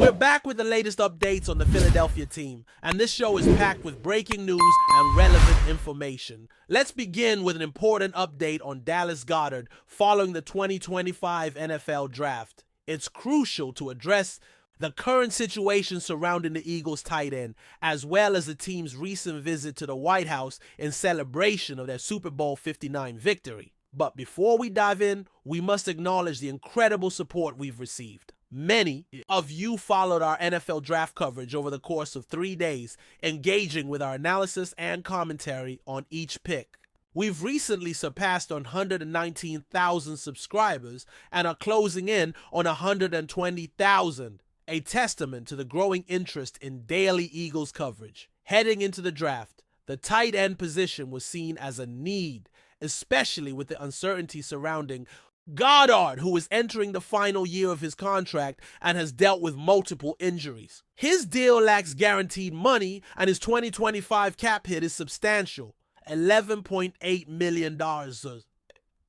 We're back with the latest updates on the Philadelphia team, and this show is packed with breaking news and relevant information. Let's begin with an important update on Dallas Goedert following the 2025 NFL Draft. It's crucial to address the current situation surrounding the Eagles tight end, as well as the team's recent visit to the White House in celebration of their Super Bowl 59 victory. But before we dive in, we must acknowledge the incredible support we've received. Many of you followed our NFL draft coverage over the course of 3 days, engaging with our analysis and commentary on each pick. We've recently surpassed 119,000 subscribers and are closing in on 120,000, a testament to the growing interest in daily Eagles coverage. Heading into the draft, the tight end position was seen as a need, especially with the uncertainty surrounding Goedert, who is entering the final year of his contract and has dealt with multiple injuries. His deal lacks guaranteed money, and his 2025 cap hit is substantial, $11.8 million.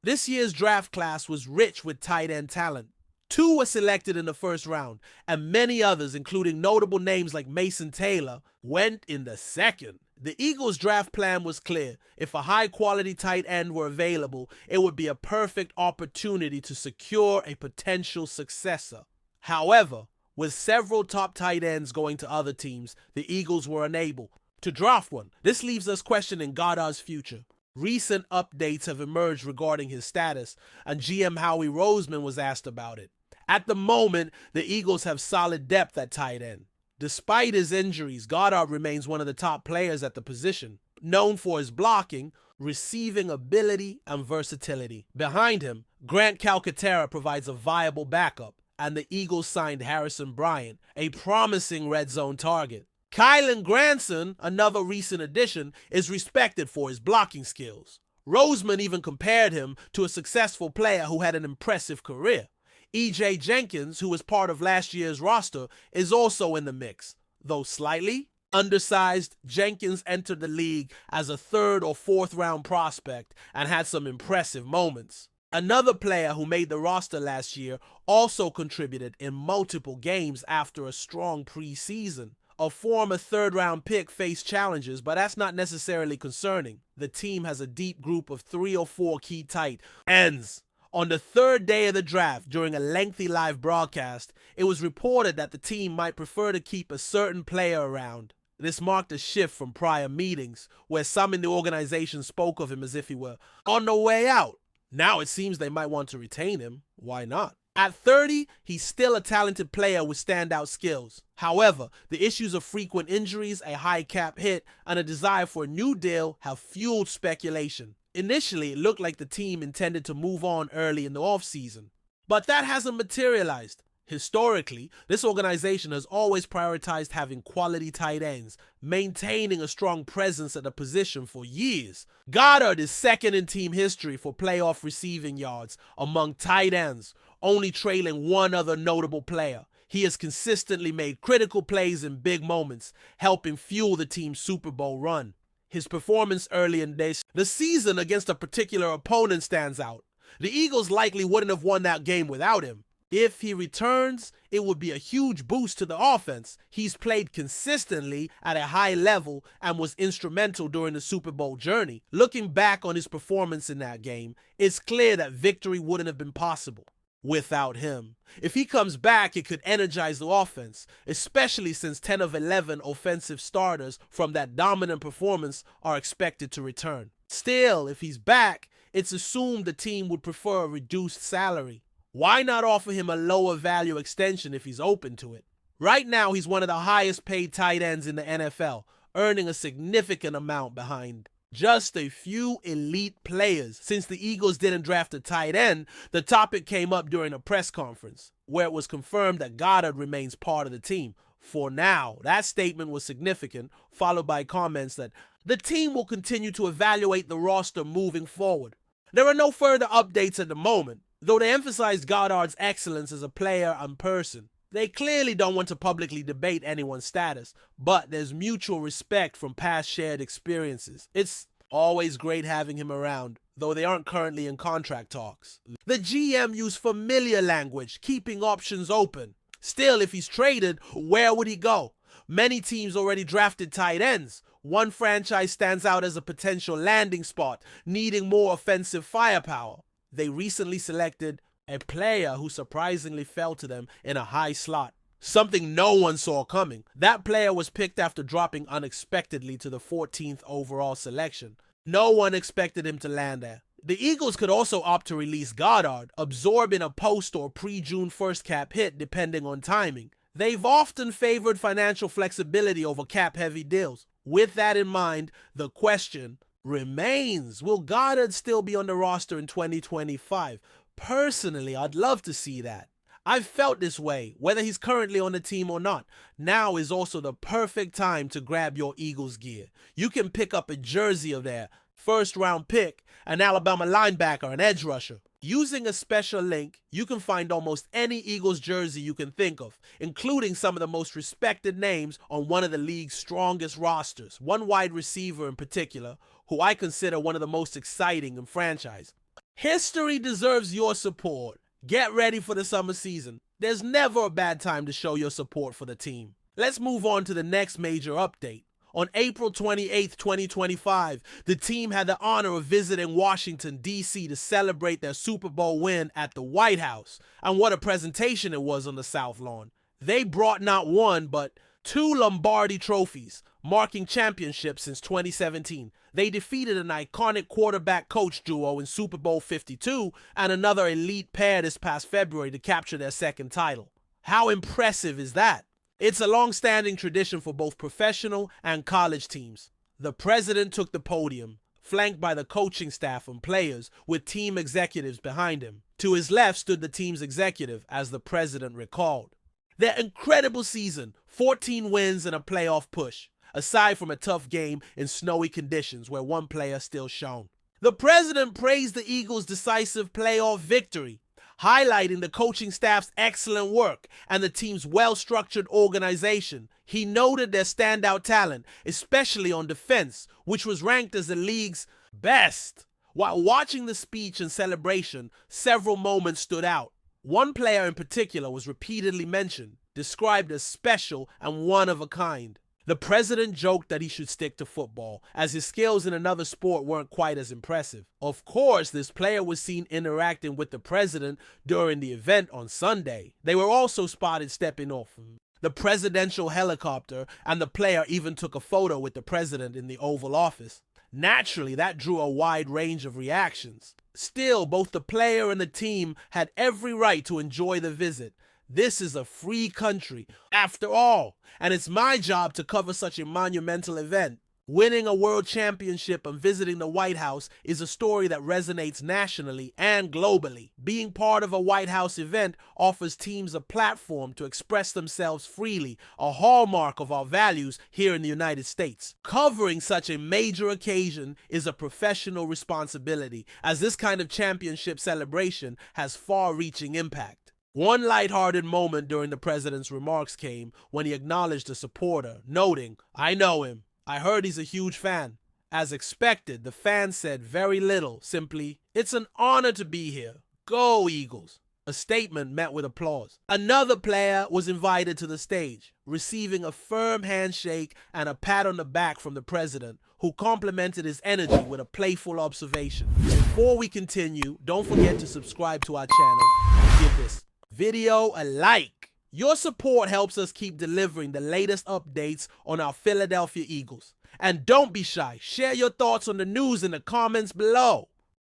This year's draft class was rich with tight end talent. 2 were selected in the first round, and many others, including notable names like Mason Taylor, went in the second. The Eagles' draft plan was clear. If a high-quality tight end were available, it would be a perfect opportunity to secure a potential successor. However, with several top tight ends going to other teams, the Eagles were unable to draft one. This leaves us questioning Goedert's future. Recent updates have emerged regarding his status, and GM Howie Roseman was asked about it. At the moment, the Eagles have solid depth at tight end. Despite his injuries, Goedert remains one of the top players at the position, known for his blocking, receiving ability, and versatility. Behind him, Grant Calcaterra provides a viable backup, and the Eagles signed Harrison Bryant, a promising red zone target. Kylen Granson, another recent addition, is respected for his blocking skills. Roseman even compared him to a successful player who had an impressive career. E.J. Jenkins, who was part of last year's roster, is also in the mix. Though slightly undersized, Jenkins entered the league as a 3rd or 4th round prospect and had some impressive moments. Another player who made the roster last year also contributed in multiple games after a strong preseason. A former 3rd round pick faced challenges, but that's not necessarily concerning. The team has a deep group of 3 or 4 key tight ends. On the 3rd day of the draft, during a lengthy live broadcast, it was reported that the team might prefer to keep a certain player around. This marked a shift from prior meetings, where some in the organization spoke of him as if he were on the way out. Now it seems they might want to retain him. Why not? At 30, he's still a talented player with standout skills. However, the issues of frequent injuries, a high cap hit, and a desire for a new deal have fueled speculation. Initially, it looked like the team intended to move on early in the offseason, but that hasn't materialized. Historically, this organization has always prioritized having quality tight ends, maintaining a strong presence at the position for years. Goedert is second in team history for playoff receiving yards among tight ends, only trailing one other notable player. He has consistently made critical plays in big moments, helping fuel the team's Super Bowl run. His performance early in the season against a particular opponent stands out. The Eagles likely wouldn't have won that game without him. If he returns, it would be a huge boost to the offense. He's played consistently at a high level and was instrumental during the Super Bowl journey. Looking back on his performance in that game, it's clear that victory wouldn't have been possible without him. If he comes back, it could energize the offense, especially since 10 of 11 offensive starters from that dominant performance are expected to return. Still, if he's back, it's assumed the team would prefer a reduced salary. Why not offer him a lower value extension if he's open to it? Right now, he's one of the highest paid tight ends in the NFL, earning a significant amount behind just a few elite players. Since the Eagles didn't draft a tight end, the topic came up during a press conference, where it was confirmed that Goedert remains part of the team. For now, that statement was significant, followed by comments that the team will continue to evaluate the roster moving forward. There are no further updates at the moment, though they emphasized Goedert's excellence as a player and person. They clearly don't want to publicly debate anyone's status, but there's mutual respect from past shared experiences. It's always great having him around, though they aren't currently in contract talks. The GM used familiar language, keeping options open. Still, if he's traded, where would he go? Many teams already drafted tight ends. One franchise stands out as a potential landing spot, needing more offensive firepower. They recently selected a player who surprisingly fell to them in a high slot. Something no one saw coming. That player was picked after dropping unexpectedly to the 14th overall selection. No one expected him to land there. The Eagles could also opt to release Goddard, absorbing a post or pre-June 1st cap hit depending on timing. They've often favored financial flexibility over cap-heavy deals. With that in mind, the question remains, will Goddard still be on the roster in 2025? Personally, I'd love to see that. I've felt this way, whether he's currently on the team or not. Now is also the perfect time to grab your Eagles gear. You can pick up a jersey of their first-round pick, an Alabama linebacker, an edge rusher. Using a special link, you can find almost any Eagles jersey you can think of, including some of the most respected names on one of the league's strongest rosters, one wide receiver in particular, who I consider one of the most exciting in franchise. History deserves your support. Get ready for the summer season. There's never a bad time to show your support for the team. Let's move on to the next major update. On April 28, 2025, the team had the honor of visiting Washington, D.C. to celebrate their Super Bowl win at the White House. And what a presentation it was on the South Lawn. They brought not one, but 2 Lombardi trophies, marking championships since 2017. They defeated an iconic quarterback-coach duo in Super Bowl 52 and another elite pair this past February to capture their second title. How impressive is that? It's a long-standing tradition for both professional and college teams. The president took the podium, flanked by the coaching staff and players, with team executives behind him. To his left stood the team's executive, as the president recalled. Their incredible season, 14 wins and a playoff push, aside from a tough game in snowy conditions where one player still shone. The president praised the Eagles' decisive playoff victory, highlighting the coaching staff's excellent work and the team's well-structured organization. He noted their standout talent, especially on defense, which was ranked as the league's best. While watching the speech and celebration, several moments stood out. One player in particular was repeatedly mentioned, described as special and one of a kind. The president joked that he should stick to football, as his skills in another sport weren't quite as impressive. Of course, this player was seen interacting with the president during the event on Sunday. They were also spotted stepping off the presidential helicopter, and the player even took a photo with the president in the Oval Office. Naturally, that drew a wide range of reactions. Still, both the player and the team had every right to enjoy the visit. This is a free country, after all, and it's my job to cover such a monumental event. Winning a world championship and visiting the White House is a story that resonates nationally and globally. Being part of a White House event offers teams a platform to express themselves freely, a hallmark of our values here in the United States. Covering such a major occasion is a professional responsibility, as this kind of championship celebration has far-reaching impact. One lighthearted moment during the president's remarks came when he acknowledged a supporter, noting, "I know him. I heard he's a huge fan." As expected, the fan said very little, simply, "It's an honor to be here. Go Eagles." A statement met with applause. Another player was invited to the stage, receiving a firm handshake and a pat on the back from the president, who complimented his energy with a playful observation. Before we continue, don't forget to subscribe to our channel and give this video a like. Your support helps us keep delivering the latest updates on our Philadelphia Eagles. And don't be shy, share your thoughts on the news in the comments below.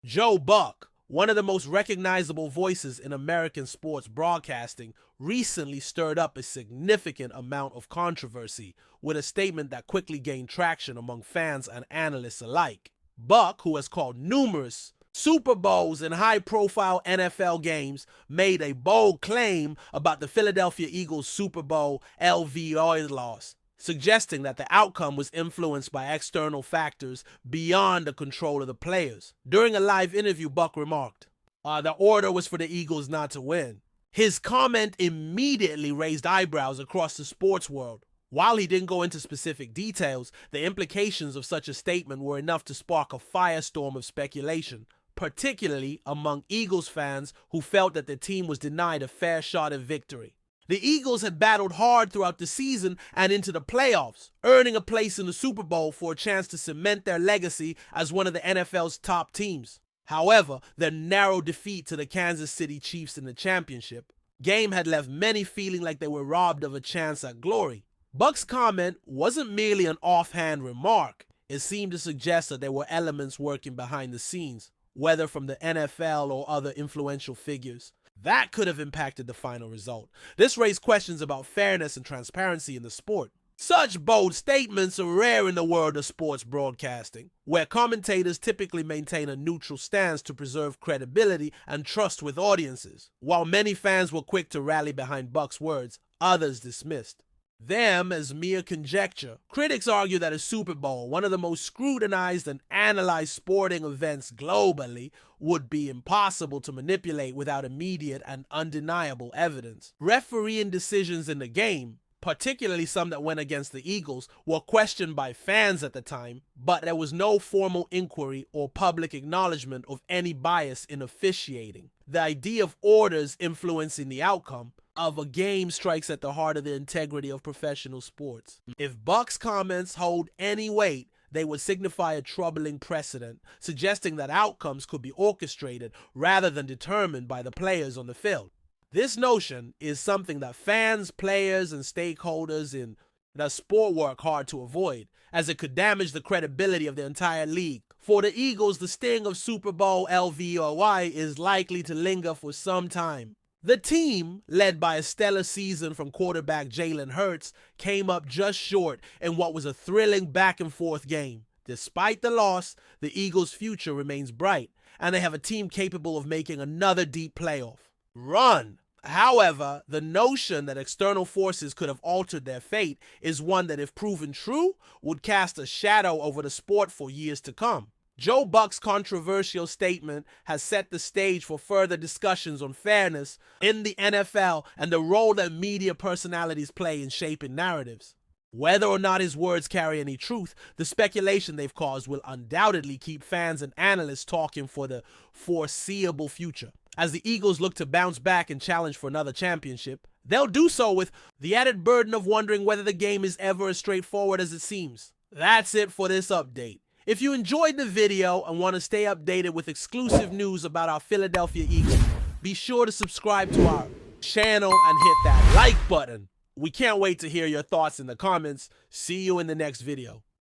Joe Buck, one of the most recognizable voices in American sports broadcasting, recently stirred up a significant amount of controversy with a statement that quickly gained traction among fans and analysts alike. Buck, who has called numerous Super Bowls and high-profile NFL games, made a bold claim about the Philadelphia Eagles' Super Bowl LVI loss, suggesting that the outcome was influenced by external factors beyond the control of the players. During a live interview, Buck remarked, the order was for the Eagles not to win. His comment immediately raised eyebrows across the sports world. While he didn't go into specific details, the implications of such a statement were enough to spark a firestorm of speculation, particularly among Eagles fans who felt that the team was denied a fair shot at victory. The Eagles had battled hard throughout the season and into the playoffs, earning a place in the Super Bowl for a chance to cement their legacy as one of the NFL's top teams. However, their narrow defeat to the Kansas City Chiefs in the championship game had left many feeling like they were robbed of a chance at glory. Buck's comment wasn't merely an offhand remark. It seemed to suggest that there were elements working behind the scenes, whether from the NFL or other influential figures, that could have impacted the final result. This raised questions about fairness and transparency in the sport. Such bold statements are rare in the world of sports broadcasting, where commentators typically maintain a neutral stance to preserve credibility and trust with audiences. While many fans were quick to rally behind Buck's words, others dismissed them as mere conjecture. Critics argue that a Super Bowl, one of the most scrutinized and analyzed sporting events globally, would be impossible to manipulate without immediate and undeniable evidence. Refereeing decisions in the game, particularly some that went against the Eagles, were questioned by fans at the time, but there was no formal inquiry or public acknowledgement of any bias in officiating. The idea of orders influencing the outcome of a game strikes at the heart of the integrity of professional sports. If Buck's comments hold any weight, they would signify a troubling precedent, suggesting that outcomes could be orchestrated rather than determined by the players on the field. This notion is something that fans, players, and stakeholders in the sport work hard to avoid, as it could damage the credibility of the entire league. For the Eagles, the sting of Super Bowl LVOY is likely to linger for some time. The team, led by a stellar season from quarterback Jalen Hurts, came up just short in what was a thrilling back-and-forth game. Despite the loss, the Eagles' future remains bright, and they have a team capable of making another deep playoff run. However, the notion that external forces could have altered their fate is one that, if proven true, would cast a shadow over the sport for years to come. Joe Buck's controversial statement has set the stage for further discussions on fairness in the NFL and the role that media personalities play in shaping narratives. Whether or not his words carry any truth, the speculation they've caused will undoubtedly keep fans and analysts talking for the foreseeable future. As the Eagles look to bounce back and challenge for another championship, they'll do so with the added burden of wondering whether the game is ever as straightforward as it seems. That's it for this update. If you enjoyed the video and want to stay updated with exclusive news about our Philadelphia Eagles, be sure to subscribe to our channel and hit that like button. We can't wait to hear your thoughts in the comments. See you in the next video.